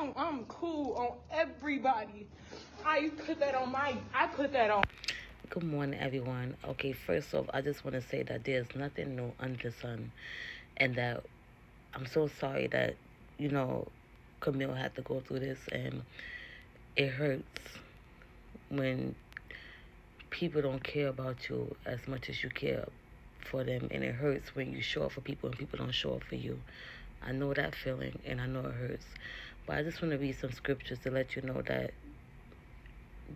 I'm cool on everybody. I put that on. Good morning, everyone. Okay, first off, I just want to say that there's nothing new under the sun, and that I'm so sorry that, you know, Camille had to go through this, and it hurts when people don't care about you as much as you care for them, and it hurts when you show up for people and people don't show up for you. I know that feeling, and I know it hurts, but I just want to read some scriptures to let you know that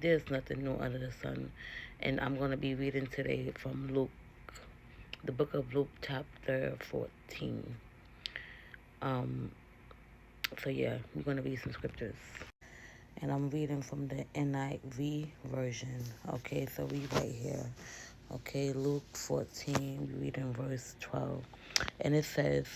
there's nothing new under the sun. And I'm going to be reading today from Luke, the book of Luke, chapter 14. Um, so yeah, we're going to read some scriptures. And I'm reading from the NIV version. Okay, so we right here. Okay, Luke 14, we read in verse 12. And it says,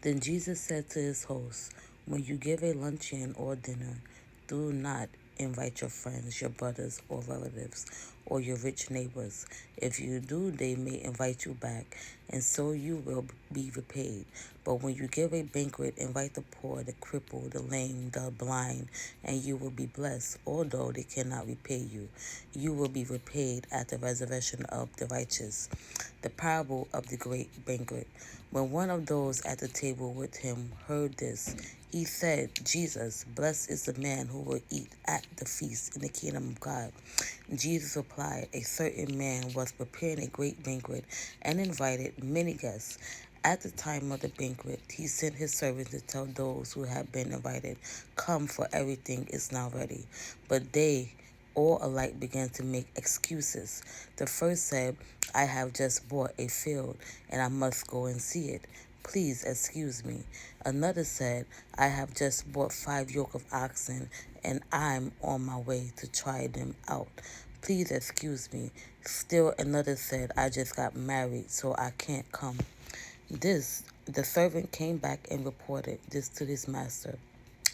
Then Jesus said to his hosts, when you give a luncheon or dinner, do not invite your friends, your brothers or relatives, or your rich neighbors. If you do, they may invite you back, and so you will be repaid. But when you give a banquet, invite the poor, the crippled, the lame, the blind, and you will be blessed. Although they cannot repay you, you will be repaid at the resurrection of the righteous. The parable of the great banquet. When one of those at the table with him heard this, he said, Jesus, blessed is the man who will eat at the feast in the kingdom of God. Jesus replied, a certain man was preparing a great banquet and invited many guests. At the time of the banquet, he sent his servants to tell those who had been invited, come, for everything is now ready. But they all alike began to make excuses. The first said, I have just bought a field, and I must go and see it. Please excuse me. Another said, I have just bought 5 yoke of oxen, and I'm on my way to try them out. Please excuse me. Still another said, I just got married, so I can't come. The servant came back and reported this to his master.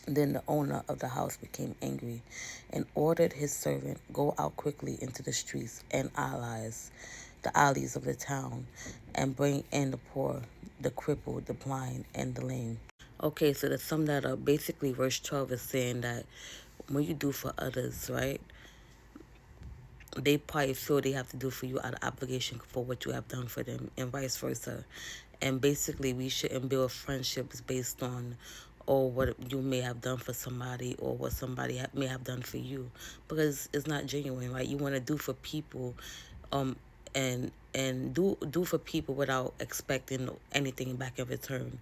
Then the owner of the house became angry and ordered his servant, go out quickly into the streets and the alleys of the town, and bring in the poor, the crippled, the blind, and the lame. Okay, so to sum that up, basically verse 12 is saying that when you do for others, right, they probably feel they have to do for you out of obligation for what you have done for them, and vice versa. And basically, we shouldn't build friendships based on, or what you may have done for somebody, or what somebody may have done for you, because it's not genuine, right? You want to do for people, and do for people without expecting anything back in return.